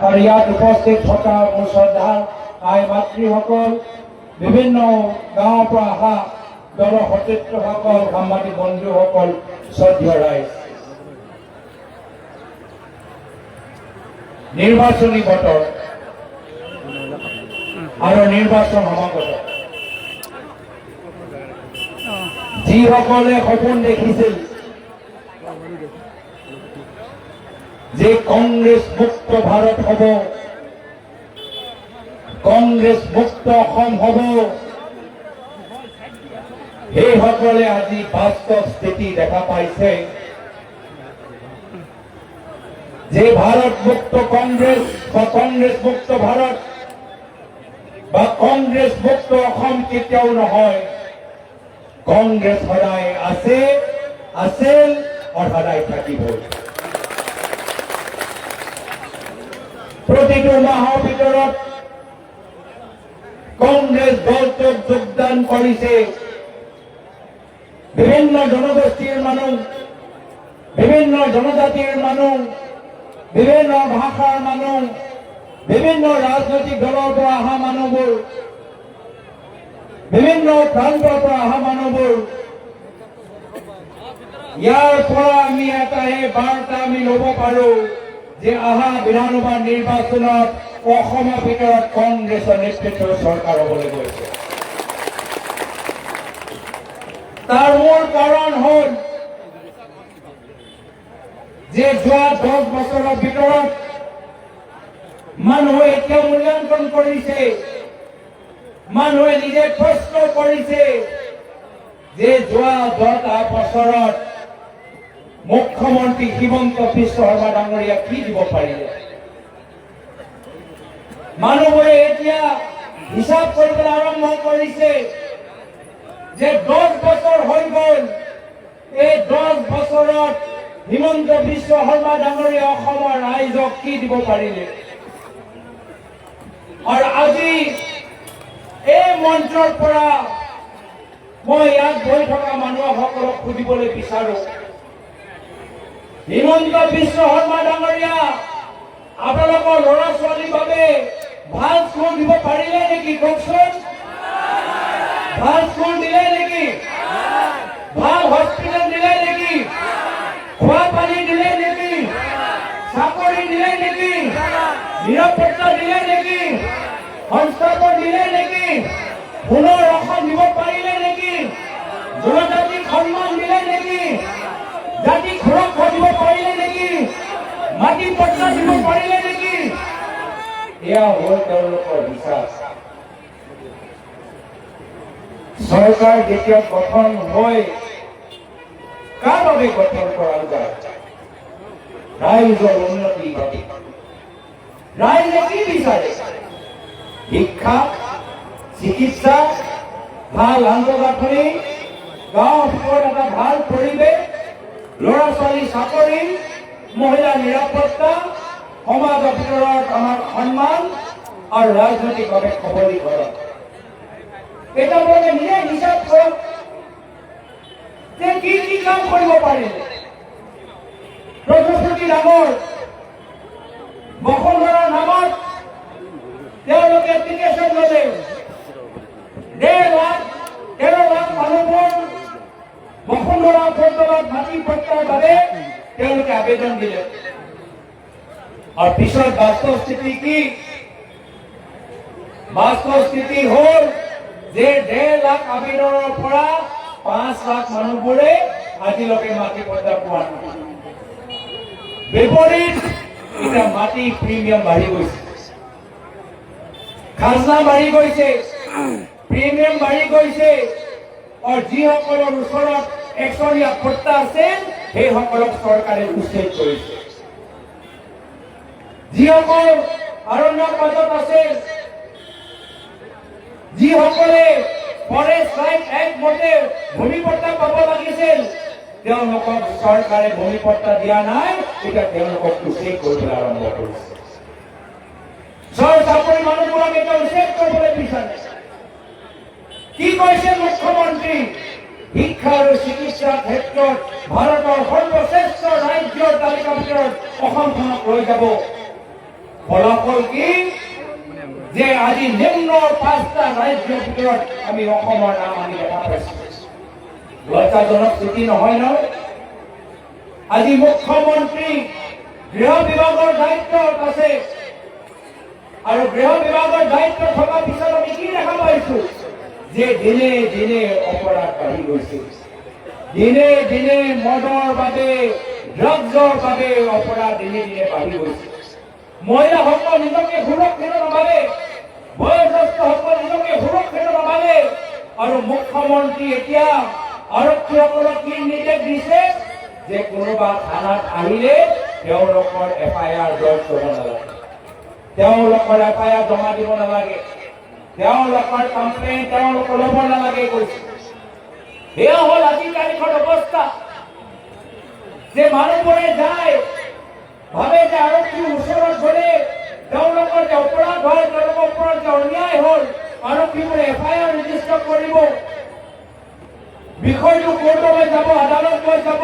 আৰু ইয়াত উপস্থিত থকা মোৰ শ্ৰদ্ধাৰ আই মাতৃসকল, বিভিন্ন গাঁৱৰ পৰা অহা দলৰ সতীৰ্থসকল, সাংবাদিক বন্ধুসকল, শ্ৰদ্ধেয় ৰাইজ, নিৰ্বাচনী বতৰ আৰু নিৰ্বাচন সমাগত। যিসকলে সপোন দেখিছিল যে কংগ্ৰেছ মুক্ত ভাৰত হ'ব, কংগ্ৰেছ মুক্ত অসম হ'ব, সেইসকলে আজি বাস্তৱ স্থিতি দেখা পাইছে যে ভাৰত মুক্ত কংগ্ৰেছ বা কংগ্ৰেছ মুক্ত ভাৰত বা কংগ্ৰেছ মুক্ত অসম কেতিয়াও নহয়। কংগ্ৰেছ সদায় আছে, আছিল আৰু সদায় থাকিব। প্ৰতিটো মাহৰ ভিতৰত কংগ্ৰেছ দলটোত যোগদান কৰিছে বিভিন্ন জনগোষ্ঠীৰ মানুহ, বিভিন্ন জনজাতিৰ মানুহ, বিভিন্ন ভাষাৰ মানুহ, বিভিন্ন ৰাজনৈতিক দলৰ পৰা অহা মানুহবোৰ, বিভিন্ন প্ৰান্তৰ পৰা অহা মানুহবোৰ। ইয়াৰ পৰা আমি এটাহে বাৰ্তা আমি ল'ব পাৰো যে অহা বিধানসভা নিৰ্বাচনত অসমৰ ভিতৰত কংগ্ৰেছৰ নেতৃত্বৰ চৰকাৰ হ'বলৈ গৈছে। তাৰ মূল কাৰণ হ'ল যে যোৱা 10 বছৰৰ ভিতৰত মানুহে এতিয়া মূল্যাংকন কৰিছে, মানুহে নিজে প্ৰশ্ন কৰিছে যে যোৱা 10 বছৰত মুখ্যমন্ত্ৰী হিমন্ত বিশ্ব শৰ্মা ডাঙৰীয়া কি দিব পাৰিলে। মানুহবোৰে এতিয়া হিচাপ কৰিবলৈ আৰম্ভ কৰিছে যে 10 বছৰ হৈ গ'ল, এই 10 বছৰত হিমন্ত বিশ্ব শৰ্মা ডাঙৰীয়া অসমৰ ৰাইজক কি দিব পাৰিলে। আৰু আজি এই মঞ্চৰ পৰা মই ইয়াত বহি থকা মানুহসকলক সুধিবলৈ বিচাৰো, হিমন্ত বিশ্ব শৰ্মা ডাঙৰীয়া আপোনালোকৰ ল'ৰা ছোৱালীৰ বাবে ভাল স্কুল দিব পাৰিলে নেকি? কওকচোন, ভাল স্কুল দিলে নেকি? ভাল হস্পিটেল দিলে নেকি? খোৱা পানী দিলে নেকি? চাকৰি দিলে নেকি? নিৰাপত্তা দিলে নেকি? সংস্থাপন দিলে নেকি? পুনৰ অসম দিব পাৰিলে নেকি? জনজাতিক সন্মান দিলে নেকি? জাতি সুৰক্ষা দিব পাৰিলে নেকি? মাটি পট্টা দিব পাৰিলে নেকি? এয়া হ'ল তেওঁলোকৰ বিশ্বাস। চৰকাৰ যেতিয়া গঠন হয়, কাৰ বাবে গঠন কৰা যায়? ৰাইজৰ উন্নতিৰ বাবে। ৰাইজে কি বিচাৰে? শিক্ষা, চিকিৎসা, ভাল আন্তঃগাঁথনি, গাঁৱৰ ভিতৰত এটা ভাল পৰিৱেশ, ল'ৰা ছোৱালী চাকৰি, মহিলা নিৰাপত্তা, সমাজৰ ভিতৰত আমাৰ সন্মান আৰু ৰাজনৈতিকভাৱে সবলীকৰণ। এটা আপোনালোকে নিজে হিচাপ কৰক যে কি কি কাম কৰিব পাৰিলে। প্ৰশস্তি ডাঙৰ বসুন্ধৰাৰ নামত তেওঁলোকে এপ্লিকেশ্যন ল'লে। 13 লাখ মানুহবোৰ বসুন্ধৰা পৰ্যায়ত মাটি পট্টাৰ বাবে তেওঁলোকে আবেদন দিলে। আৰু পিছত বাস্তৱ স্থিতি কি? বাস্তৱ স্থিতি হ'ল যে 1.5 লাখ আবেদনৰ পৰা 5 লাখ মানুহবোৰে আজিলৈকে মাটি পট্টা পোৱা নাই। বিপৰীত এতিয়া মাটি প্ৰিমিয়াম বাঢ়ি গৈছে, খাজনা বাঢ়ি গৈছে, প্ৰিমিয়াম বাঢ়ি গৈছে। আৰু যিসকলৰ ওচৰত একচৰীয়া পট্টা আছে সেইসকলক চৰকাৰে উচ্ছেদ কৰিছে। যিসকল অৰণ্যৰ মাজত আছে, যিসকলে ফৰেষ্ট ৰাইট এক্ট মতে ভূমি পট্টা পাব লাগিছিল, তেওঁলোকক চৰকাৰে ভূমি পট্টা দিয়া নাই। এতিয়া তেওঁলোকক উচ্ছেদ কৰিবলৈ আৰম্ভ কৰিছে। চৰ চাকৰি মানুহবোৰক এতিয়া উচ্ছেদ কৰিবলৈ বিচাৰে। কি কৈছে মুখ্যমন্ত্ৰী? শিক্ষা আৰু চিকিৎসাৰ ক্ষেত্ৰত ভাৰতৰ সৰ্বশ্ৰেষ্ঠ ৰাজ্যৰ তালিকাৰ ভিতৰত অসমখনক লৈ যাব। ফলাফল কি যে আজি নিম্ন 5টা ৰাজ্যৰ ভিতৰত আমি অসমৰ নাম আনি দেখা পাইছো লজ্জাজনক স্থিতি নহয় ন আজি মুখ্যমন্ত্ৰী গৃহ বিভাগৰ দায়িত্বত আছে আৰু গৃহ বিভাগৰ দায়িত্ব থকা পিছত আমি কি দেখা পাইছো যে দিনে দিনে অপৰাধ বাঢ়ি গৈছে দিনে দিনে মদৰ বাবে ড্ৰাগছৰ বাবে অপৰাধ দিনে দিনে বাঢ়ি গৈছে মহিলাসকল নিজকে সুৰক্ষিত নাভাবে বয়োজ্যেষ্ঠসকল নিজকে সুৰক্ষিত নাভাবে আৰু মুখ্যমন্ত্ৰী এতিয়া আৰক্ষীসকলক কি নিৰ্দেশ দিছে যে কোনোবা থানাত আহিলে তেওঁলোকৰ FIR দৰ্জ কৰিব নালাগে তেওঁলোকৰ FIR জমা দিব নালাগে তেওঁলোকৰ কমপ্লেইন তেওঁলোকে ল'ব নালাগে কৈছে এয়া হ'ল আজি তাৰিখৰ অৱস্থা যে মানুহবোৰে যায় ভাবে যে আৰক্ষীৰ ওচৰত গ'লে তেওঁলোকৰ যে অপৰাধ হয় তেওঁলোকৰ ওপৰত যে অন্যায় হ'ল আৰক্ষীবোৰে FIR ৰেজিষ্টাৰ কৰিব বিষয়টো কোৰ্টলৈ যাব আদালতলৈ যাব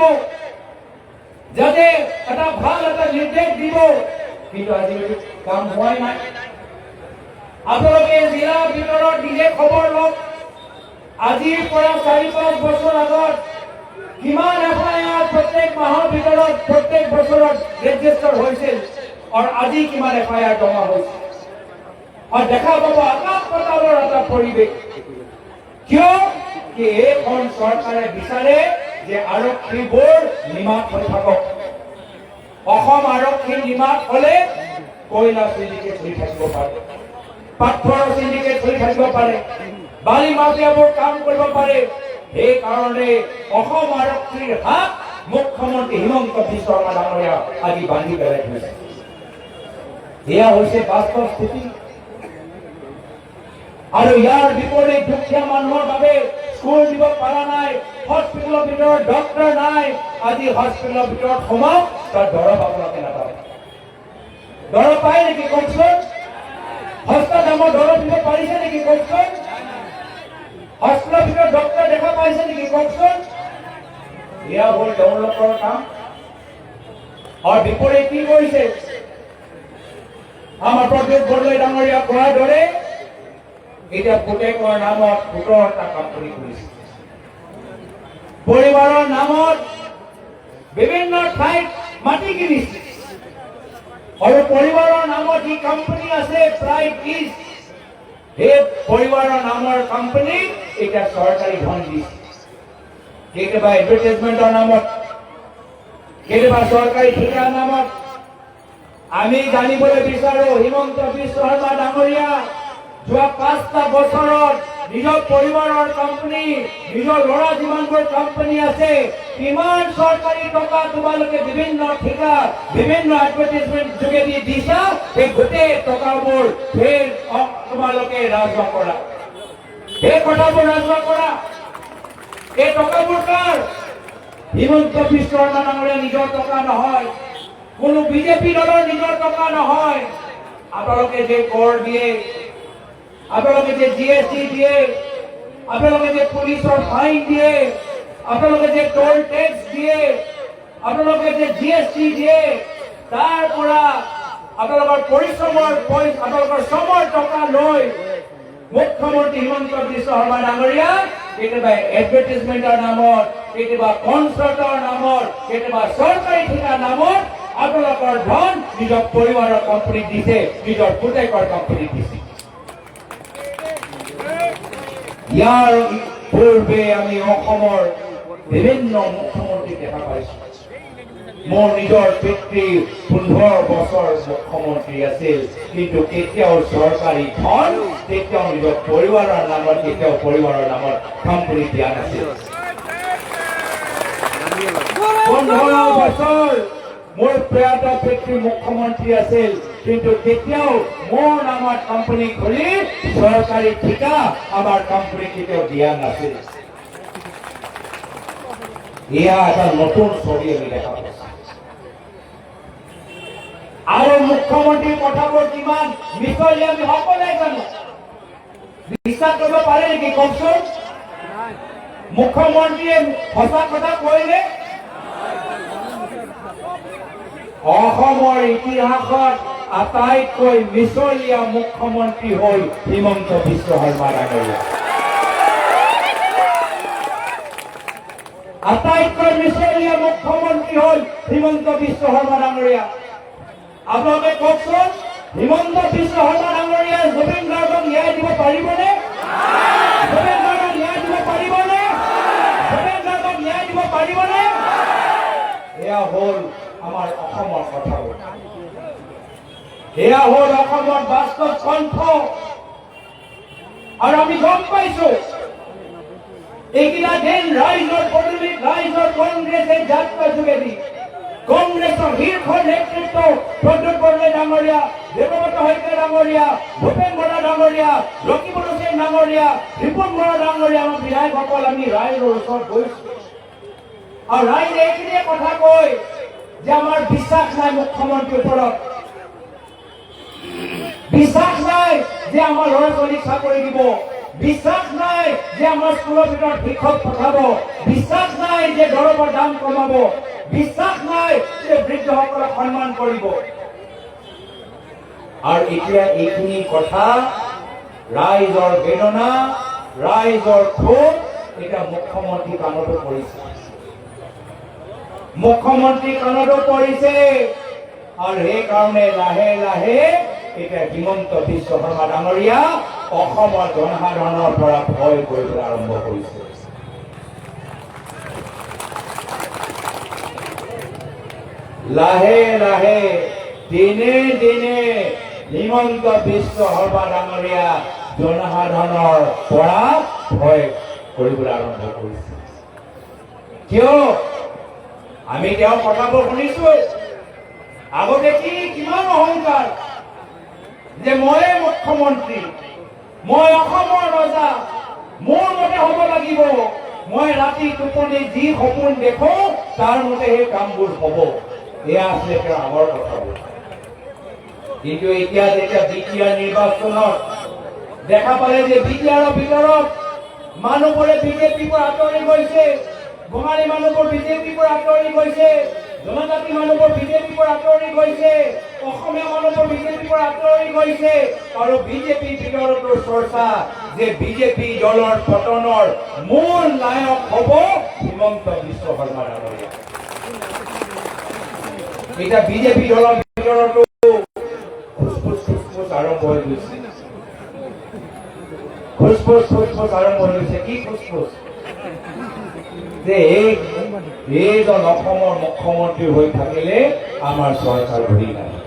যাতে এটা ভাল এটা নিৰ্দেশ দিব কিন্তু আজিলৈকে কাম হোৱাই নাই আপোনালোকে জিলাৰ ভিতৰত নিজে খবৰ লওক আজিৰ পৰা 4-5 বছৰ আগত কিমান FIR প্ৰত্যেক মাহৰ ভিতৰত প্ৰত্যেক বছৰত ৰেজিষ্টাৰ হৈছিল আৰু আজি কিমান FIR জমা হৈছে আৰু দেখা পাব আকাশ পাতালৰ এটা পৰিৱেশ কিয় কি এইখন চৰকাৰে বিচাৰে যে আৰক্ষীবোৰ নিমাত হৈ থাকক অসম আৰক্ষী নিমাত হলে কয়লা চিণ্ডিকেট চলি থাকিব পাৰে পাথৰৰ চিণ্ডিকেট চলি থাকিব পাৰে বালি মাফিয়াবোৰ কাম কৰিব পাৰে সেইকাৰণে অসম আৰক্ষীৰ হাত মুখ্যমন্ত্ৰী হিমন্ত বিশ্ব শৰ্মা ডাঙৰীয়া আজি বান্ধি পেলাই থৈছে এয়া হৈছে বাস্তৱ স্থিতি আৰু ইয়াৰ বিপৰীত দুখীয়া মানুহৰ বাবে স্কুল দিব পৰা নাই হস্পিটেলৰ ভিতৰত ডক্টৰ নাই আজি হস্পিটেলৰ ভিতৰত সোমাওক তাৰ দৰৱ আপোনালোকে নাপায় দৰৱ পায় নেকি কওকচোন সস্তা দামৰ দৰৱ দিব পাৰিছে নেকি কওকচোন হস্পিটেলৰ ভিতৰত ডক্টৰ দেখা পাইছে নেকি কওকচোন এয়া হ'ল তেওঁলোকৰ কাম আৰু বিপৰীত কি কৰিছে আমাৰ প্ৰদ্যুৎ বৰদলৈ ডাঙৰীয়া কোৱাৰ দৰে এতিয়া পুতেকৰ নামত 17টা কোম্পানী খুলিছে পৰিবাৰৰ নামত বিভিন্ন ঠাইত মাটি কিনিছে আৰু পৰিবাৰৰ নামত যি কোম্পানী আছে প্ৰায় 30 সেই পৰিবাৰৰ নামৰ কোম্পানী এতিয়া চৰকাৰী ধন দিছে কেতিয়াবা এডভাৰটাইজমেণ্টৰ নামত কেতিয়াবা চৰকাৰী ঠিকাৰ নামত আমি জানিবলৈ বিচাৰো হিমন্ত বিশ্ব শৰ্মা ডাঙৰীয়া যোৱা 5টা বছৰত নিজৰ পৰিবাৰৰ কোম্পানী নিজৰ ল'ৰা যিমানবোৰ কোম্পানী আছে কিমান চৰকাৰী টকা তোমালোকে বিভিন্ন ঠিকা বিভিন্ন এডভাৰটাইজমেণ্ট যোগেদি দিছা সেই গোটেই টকাবোৰ ফেৰ তোমালোকে ৰাজহুৱা কৰা সেই কথাবোৰ ৰাজহুৱা কৰা এই টকাবোৰ কাৰ হিমন্ত বিশ্ব শৰ্মা ডাঙৰীয়া নিজৰ টকা নহয় কোনো বিজেপি দলৰ নিজৰ টকা নহয় আপোনালোকে যে কৰ দিয়ে আপোনালোকে যে GST দিয়ে আপোনালোকে যে পুলিচৰ ফাইন দিয়ে আপোনালোকে যে টোল টেক্স দিয়ে আপোনালোকে যে GST দিয়ে তাৰ পৰা আপোনালোকৰ পৰিশ্ৰমৰ আপোনালোকৰ শ্ৰমৰ টকা লৈ মুখ্যমন্ত্ৰী হিমন্ত বিশ্ব শৰ্মা ডাঙৰীয়া কেতিয়াবা এডভাৰটাইজমেণ্টৰ নামত কেতিয়াবা কনচাৰ্টৰ নামত কেতিয়াবা চৰকাৰী ঠিকাৰ নামত আপোনালোকৰ ধন নিজৰ পৰিবাৰৰ কোম্পানীক দিছে নিজৰ পুতেকৰ কোম্পানীক দিছে ইয়াৰ পূৰ্বে আমি অসমৰ বিভিন্ন মুখ্যমন্ত্ৰী দেখা পাইছো মোৰ নিজৰ পিতৃ 15 বছৰ মুখ্যমন্ত্ৰী আছিল কিন্তু কেতিয়াও চৰকাৰী ধন কেতিয়াও নিজৰ পৰিবাৰৰ নামত কেতিয়াও পৰিবাৰৰ নামত কোম্পানী দিয়া নাছিল 15 বছৰ মোৰ প্ৰয়াত পিতৃ মুখ্যমন্ত্ৰী আছিল কিন্তু কেতিয়াও মোৰ নামত কোম্পানী খুলি চৰকাৰী ঠিকা আমাৰ কোম্পানী কেতিয়াও দিয়া নাছিল এয়া এটা নতুন ছবি আমি দেখা পাইছো আৰু মুখ্যমন্ত্ৰীৰ কথাবোৰ কিমান মিছলীয়া আমি সকলোৱে জানো বিশ্বাস কৰিব পাৰে নেকি কওকচোন মুখ্যমন্ত্ৰীয়ে সঁচা কথা কৈনে অসমৰ ইতিহাসত আটাইতকৈ মিছলীয়া মুখ্যমন্ত্ৰী হ'ল হিমন্ত বিশ্ব শৰ্মা ডাঙৰীয়া। আটাইতকৈ মিছলীয়া মুখ্যমন্ত্ৰী হ'ল হিমন্ত বিশ্ব শৰ্মা ডাঙৰীয়া। আপোনালোকে কওকচোন, হিমন্ত বিশ্ব শৰ্মা ডাঙৰীয়াই জুবিন গাৰ্গক ন্যায় দিব পাৰিবনে? জুবিন গাৰ্গক ন্যায় দিব পাৰিবনে? জুবিন গাৰ্গক ন্যায় দিব পাৰিবনে? এয়া হ'ল আমাৰ অসমৰ কথা। এয়া হ'ল অসমৰ বাস্তৱ কণ্ঠ। আৰু আমি গম পাইছো এইকেইটা দিন ৰাইজৰ পদূলিত ৰাইজৰ কংগ্ৰেছে যাত্ৰা যোগেদি কংগ্ৰেছৰ শীৰ্ষ নেতৃত্ব প্ৰদ্যুৎ বৰদলৈ ডাঙৰীয়া, দেৱব্ৰত শইকীয়া ডাঙৰীয়া, ভূপেন বৰা ডাঙৰীয়া, ৰকিবুল হুছেইন ডাঙৰীয়া, ৰিপুণ বৰা ডাঙৰীয়া, আমাৰ বিধায়কসকল আমি ৰাইজৰ ওচৰত গৈছো। আৰু ৰাইজে এইখিনিয়ে কথা কয় যে আমাৰ বিশ্বাস নাই মুখ্যমন্ত্ৰীৰ ওপৰত, বিশ্বাস নাই যে আমাৰ ল'ৰা ছোৱালীক চাকৰি দিব, বিশ্বাস নাই যে আমাৰ স্কুলৰ ভিতৰত শিক্ষক পঠাব, বিশ্বাস নাই যে দৰৱৰ দাম কমাব, বিশ্বাস নাই যে বৃদ্ধসকলক সন্মান কৰিব। আৰু এতিয়া এইখিনি কথা ৰাইজৰ বেদনা, ৰাইজৰ ক্ষোভ এতিয়া মুখ্যমন্ত্ৰী কাণতো পৰিছে, মুখ্যমন্ত্ৰী কাণতো পৰিছে। আৰু সেইকাৰণে লাহে লাহে এতিয়া হিমন্ত বিশ্ব শৰ্মা ডাঙৰীয়া অসমৰ জনসাধাৰণৰ পৰা ভয় কৰিবলৈ আৰম্ভ কৰিছে। লাহে লাহে দিনে দিনে হিমন্ত বিশ্ব শৰ্মা ডাঙৰীয়া জনসাধাৰণৰ পৰা ভয় কৰিবলৈ আৰম্ভ কৰিছে। কিয়? আমি তেওঁৰ কথাবোৰ শুনিছো। আগতে কিমান অহংকাৰ যে ময়ে মুখ্যমন্ত্ৰী, মই অসমৰ ৰজা, মোৰ মতে হ'ব লাগিব, মই ৰাতি টোপনি যি সপোন দেখো তাৰ মতে সেই কামবোৰ হ'ব। এয়া আছিলে তেওঁৰ আগৰ কথাবোৰ। কিন্তু এতিয়া যেতিয়া বিটিআৰ নিৰ্বাচনত দেখা পালে যে বিটিআৰৰ ভিতৰত মানুহবোৰে বিজেপিৰ পৰা আঁতৰি গৈছে, বঙালী মানুহবোৰ বিজেপিৰ পৰা আঁতৰি গৈছে, জনজাতি মানুহবোৰ বিজেপিৰ পৰা আঁতৰি গৈছে, অসমীয়া মানুহবোৰ বিজেপিৰ পৰা আঁতৰি গৈছে, আৰু বিজেপিৰ ভিতৰতো চৰ্চা যে বিজেপি দলৰ পতনৰ মূল নায়ক হ'ব হিমন্ত বিশ্ব শৰ্মা ডাঙৰীয়া। এতিয়া বিজেপি দলৰ ভিতৰতো খুচফুচ আৰম্ভ হৈ গৈছে, খুচফুচ আৰম্ভ হৈ গৈছে। কি খুচফুচ? যে এইজন অসমৰ মুখ্যমন্ত্ৰী হৈ থাকিলে আমাৰ চৰকাৰ ঘূৰি নাহে,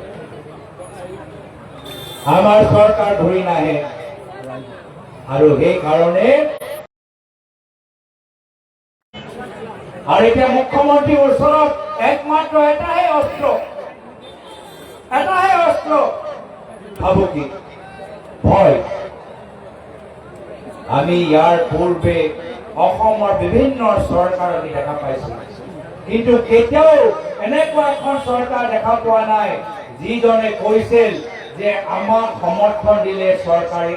আমাৰ চৰকাৰ ঘূৰি নাহে। আৰু সেইকাৰণে আৰু এতিয়া মুখ্যমন্ত্ৰীৰ ওচৰত একমাত্ৰ এটাহে অস্ত্ৰ, ভাবুকি, ভয়। আমি ইয়াৰ পূৰ্বে অসমৰ বিভিন্ন চৰকাৰ আমি দেখা পাইছো, কিন্তু কেতিয়াও এনেকুৱা এখন চৰকাৰ দেখা পোৱা নাই যিজনে কৈছিল যে আমাক সমৰ্থন দিলে চৰকাৰে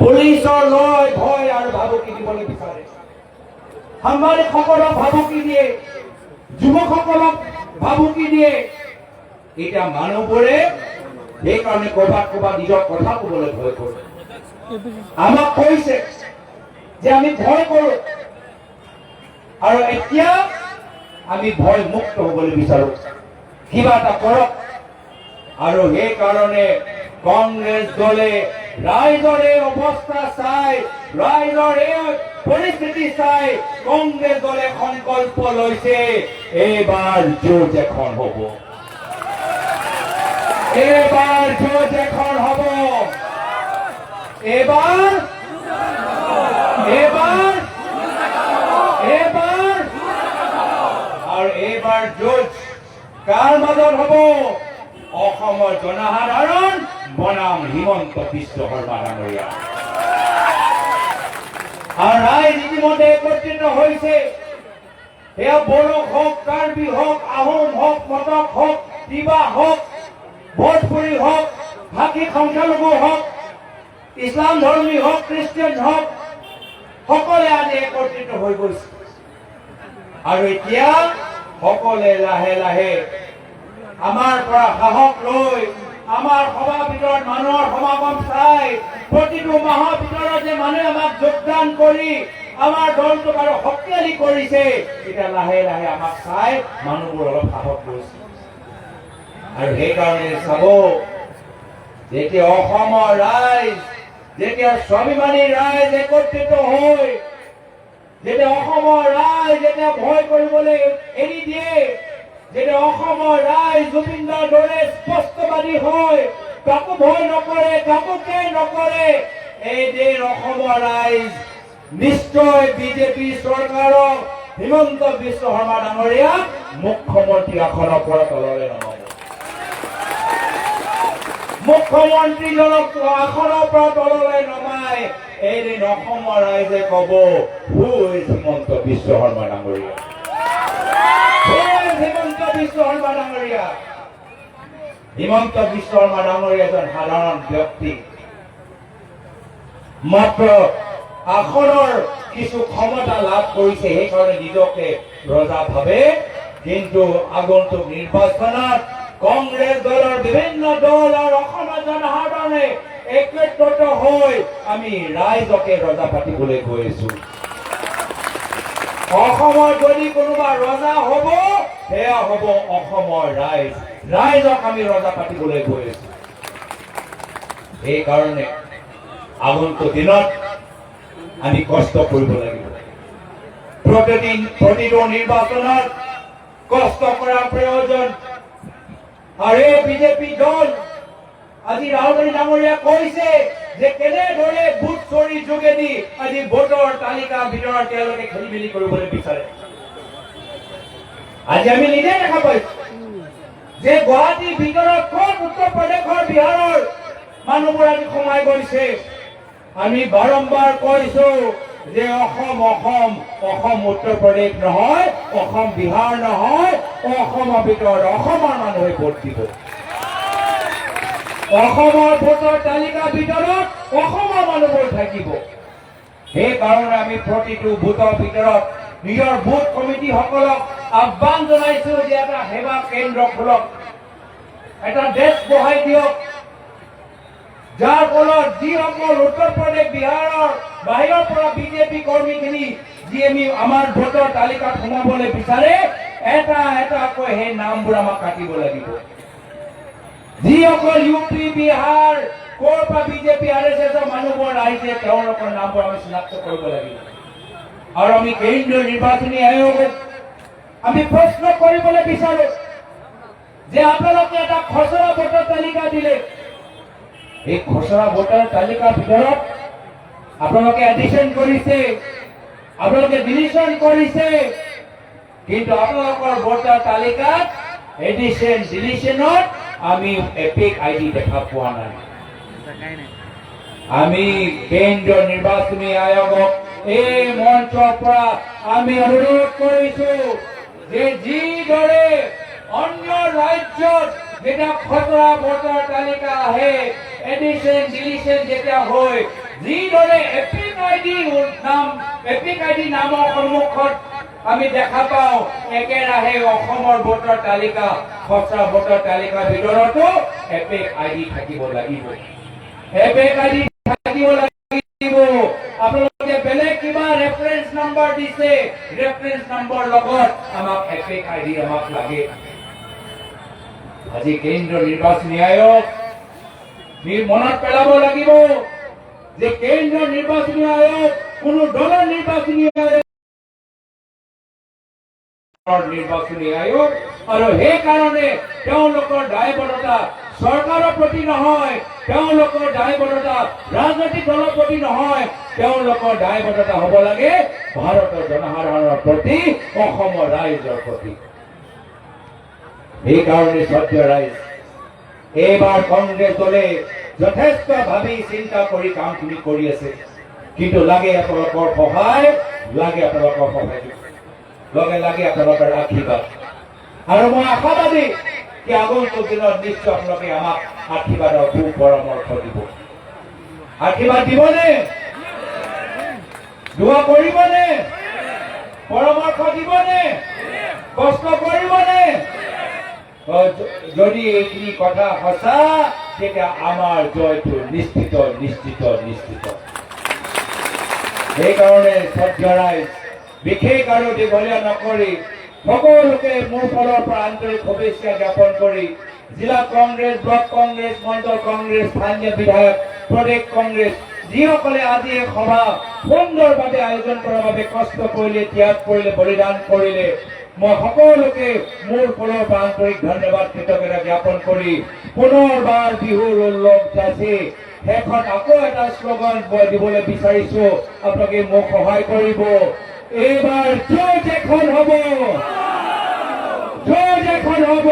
পুলিচৰ লৈ ভয় আৰু ভাবুকি দিবলৈ বিচাৰে, সাংবাদিকসকলক ভাবুকি দিয়ে, যুৱকসকলক ভাবুকি দিয়ে। এতিয়া মানুহবোৰে সেইকাৰণে ক'ৰবাত নিজৰ কথা ক'বলৈ ভয় কৰে। আমাক কৈছে যে আমি ভয় কৰো, আৰু এতিয়া আমি ভয় মুক্ত হ'বলৈ বিচাৰো, কিবা এটা কৰক। আৰু সেইকাৰণে কংগ্ৰেছ দলে ৰাইজৰ এই অৱস্থা চাই, ৰাইজৰ এই পৰিস্থিতি চাই কংগ্ৰেছ দলে সংকল্প লৈছে এইবাৰ যুঁজ এখন হ'ব, এইবাৰ যুঁজ এখন হ'ব, এইবাৰ আৰু এইবাৰ যুঁজ কাৰ মাজত হ'ব? অসমৰ জনসাধাৰণ বনাম হিমন্ত বিশ্ব শৰ্মা ডাঙৰীয়া। আৰু ৰাইজ ইতিমধ্যে একত্ৰিত হৈছে। সেয়া বড়ো হওক, কাৰ্বি হওক, আহোম হওক, মটক হওক, তিৱা হওক, ভোজপুৰী হওক, ভাষিক সংখ্যালঘু হওক, ইছলাম ধৰ্মী হওক, খ্ৰীষ্টিয়ান হওক, সকলে আজি একত্ৰিত হৈ গৈছে। আৰু এতিয়া সকলে লাহে লাহে আমাৰ পৰা সাহস লৈ আমাৰ সভা ভিতৰত মানুহৰ সমাগম চাই প্ৰতিটো মাহৰ ভিতৰত যে মানুহে আমাক যোগদান কৰি আমাৰ দলটোক আৰু শক্তিশালী কৰিছে, এতিয়া লাহে লাহে আমাক চাই মানুহবোৰ অলপ সাহস কৰিছে। আৰু সেইকাৰণে চাব, যেতিয়া অসমৰ ৰাইজ, যেতিয়া স্বাভিমানী ৰাইজ একত্ৰিত হৈ, যেতিয়া অসমৰ ৰাইজ যেতিয়া ভয় কৰিবলৈ এৰি দিয়ে, যেতিয়া অসমৰ ৰাইজ জুবিনৰ দৰে স্পষ্টবাদী হয়, কাকো ভয় নকৰে, কাকো কেৰ নকৰে, এই দিন অসমৰ ৰাইজ নিশ্চয় বিজেপি চৰকাৰক হিমন্ত বিশ্ব শৰ্মা ডাঙৰীয়াক মুখ্যমন্ত্ৰী আসনৰ পৰা তললৈ নমাব। মুখ্যমন্ত্ৰীজনক আসনৰ পৰা তললৈ নমাই এদিন অসমৰ ৰাইজে কব, হু ইজ হিমন্ত বিশ্ব শৰ্মা ডাঙৰীয়া, হু ইজ হিমন্ত বিশ্ব শৰ্মা ডাঙৰীয়া। হিমন্ত বিশ্ব শৰ্মা ডাঙৰীয়া এজন সাধাৰণ ব্যক্তি, মাত্ৰ আসনৰ কিছু ক্ষমতা লাভ কৰিছে, সেইকাৰণে নিজকে ৰজা ভাবে। কিন্তু আগন্তুক নিৰ্বাচনত কংগ্ৰেছ দলৰ বিভিন্ন দল আৰু অসমৰ জনসাধাৰণে একত্ৰিত হৈ আমি ৰাইজকে ৰজা পাতিবলৈ গৈ আছো। অসমৰ যদি কোনোবা ৰজা হব, সেয়া হব অসমৰ ৰাইজ। ৰাইজক আমি ৰজা পাতিবলৈ গৈ আছো। সেইকাৰণে আগন্তুক দিনত আমি কষ্ট কৰিব লাগিব। প্ৰতিটো নিৰ্বাচনত কষ্ট কৰাৰ প্ৰয়োজন। আৰু এই বিজেপি দল, আজি ৰাহুল গান্ধী ডাঙৰীয়া কৈছে যে কেনেদৰে বুথ চুৰি যোগেদি আজি ভোটৰ তালিকাৰ ভিতৰত তেওঁলোকে খেলি মেলি কৰিবলৈ বিচাৰে। আজি আমি নিজে দেখা পাইছো যে গুৱাহাটীৰ ভিতৰত কোন উত্তৰ প্ৰদেশৰ বিহাৰৰ মানুহবোৰ আজি সোমাই গৈছে। আমি বাৰম্বাৰ কৈছো যে অসম অসম অসম উত্তৰ প্ৰদেশ নহয়, অসম বিহাৰ নহয়, অসমৰ ভিতৰত অসমৰ মানুহে ভোট দিব। অসমৰ ভোটৰ তালিকাৰ ভিতৰত অসমৰ মানুহবোৰ থাকিব। সেইকাৰণে আমি প্ৰতিটো বুথৰ ভিতৰত নিজৰ বুথ কমিটিসকলক আহ্বান জনাইছো যে এটা সেৱা কেন্দ্ৰ খোলক, এটা ডেস্ক বহাই দিয়ক, যাৰ ফলত যিসকল উত্তৰ প্ৰদেশ বিহাৰৰ বাহিৰৰ পৰা বিজেপি কৰ্মীখিনি যি আমি আমাৰ ভোটৰ তালিকাত সোমাবলৈ বিচাৰে, এটা এটাকৈ সেই নামবোৰ আমাক কাটিব লাগিব। যিসকল ইউপি বিহাৰ ক'ৰ পৰা বিজেপি RSSৰ মানুহবোৰ আহিছে, তেওঁলোকৰ নামবোৰ আমি চিনাক্ত কৰিব লাগিব। আৰু আমি কেন্দ্ৰীয় নিৰ্বাচনী আয়োগক আমি প্ৰশ্ন কৰিবলৈ বিচাৰো যে আপোনালোকে এটা খচৰা ভোটৰ তালিকা দিলে, এই খচৰা ভোটাৰ তালিকাৰ ভিতৰত আপোনালোকে এডিশ্যন কৰিছে, আপোনালোকে ডিলিশ্যন কৰিছে, কিন্তু আপোনালোকৰ ভোটাৰ তালিকাত এডিশ্যন ডিলিশ্যনত আমি এপিক আইডি দেখা পোৱা নাই। আমি কেন্দ্ৰীয় নিৰ্বাচনী আয়োগক এই মঞ্চৰ পৰা আমি অনুৰোধ কৰিছো যে যিদৰে অন্য ৰাজ্যত যেতিয়া খচৰা ভোটাৰ তালিকা আহে, এডিশ্যন ডিলিশ্যন যেতিয়া হয়, যিদৰে এপিক আইডি নামৰ সন্মুখত আমি দেখা পাওঁ, একেৰাহে অসমৰ ভোটাৰ তালিকা খচৰা ভোটাৰ তালিকাৰ ভিতৰতো এপিক আইডি থাকিব লাগিব। এপিক আইডি থাকিব লাগিব। আপোনালোকে বেলেগ কিবা ৰেফাৰেন্স নম্বৰ দিছে, ৰেফাৰেন্স নম্বৰ লগত আমাক এপিক আইডি আমাক লাগে। আজি কেন্দ্ৰীয় নিৰ্বাচনী আয়োগ মনত পেলাব লাগিব যে কেন্দ্ৰীয় নিৰ্বাচনী আয়োগ কোনো দলৰ নিৰ্বাচনী আয়োগ, আৰু সেইকাৰণে তেওঁলোকৰ দায়বদ্ধতা চৰকাৰৰ প্ৰতি নহয়, তেওঁলোকৰ দায়বদ্ধতা ৰাজনৈতিক দলৰ প্ৰতি নহয়, তেওঁলোকৰ দায়বদ্ধতা হ'ব লাগে ভাৰতৰ জনসাধাৰণৰ প্ৰতি, অসমৰ ৰাইজৰ প্ৰতি। সেইকাৰণে শ্ৰদ্ধেয় ৰাইজ, এইবাৰ কংগ্ৰেছ দলে যথেষ্ট ভাবি চিন্তা কৰি কামখিনি কৰি আছে, কিন্তু লাগে আপোনালোকৰ সহায়, লাগে আপোনালোকৰ সহায়, লাগে আপোনালোকৰ আশীৰ্বাদ। আৰু মই আশাবাদী যে আগন্তুক দিনত নিশ্চয় আপোনালোকে আমাক আশীৰ্বাদৰ সু পৰামৰ্শ দিব। আশীৰ্বাদ দিবনে? দোয়া কৰিবনে? পৰামৰ্শ দিবনে? কষ্ট কৰিবনে? যদি এইখিনি কথা সঁচা তেতিয়া আমাৰ জয়টো নিশ্চিত নিশ্চিত নিশ্চিত। সেইকাৰণে শ্ৰদ্ধা ৰাইজ বিশেষ আৰু দীঘলীয়া নকৰি সকলোকে মোৰ ফালৰ পৰা আন্তৰিক শুভেচ্ছা জ্ঞাপন কৰি জিলা কংগ্ৰেছ, ব্লক কংগ্ৰেছ, মণ্ডল কংগ্ৰেছ, স্থানীয় বিধায়ক, প্ৰদেশ কংগ্ৰেছ যিসকলে আজি এই সভা সুন্দৰভাৱে আয়োজন কৰাৰ বাবে কষ্ট কৰিলে, ত্যাগ কৰিলে, বলিদান কৰিলে, মই সকলোকে মোৰ ফালৰ পৰা আন্তৰিক ধন্যবাদ কৃতজ্ঞতা জ্ঞাপন কৰি পুনৰবাৰ বিহুৰ উল্লেখ যাচি শেষত আকৌ এটা শ্লোগান দিবলৈ বিচাৰিছো, আপোনালোকে মোক সহায় কৰিব। এইবাৰ য'ত এখন হ'ব, য'ত এখন হ'ব,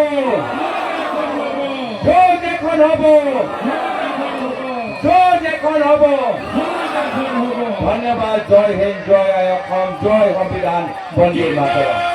য'ত এখন হ'ব, য'ত এখন হ'ব। ধন্যবাদ। জয় হিন্দ, জয় অসম, জয় সংবিধান, বন্দে মাতৰম।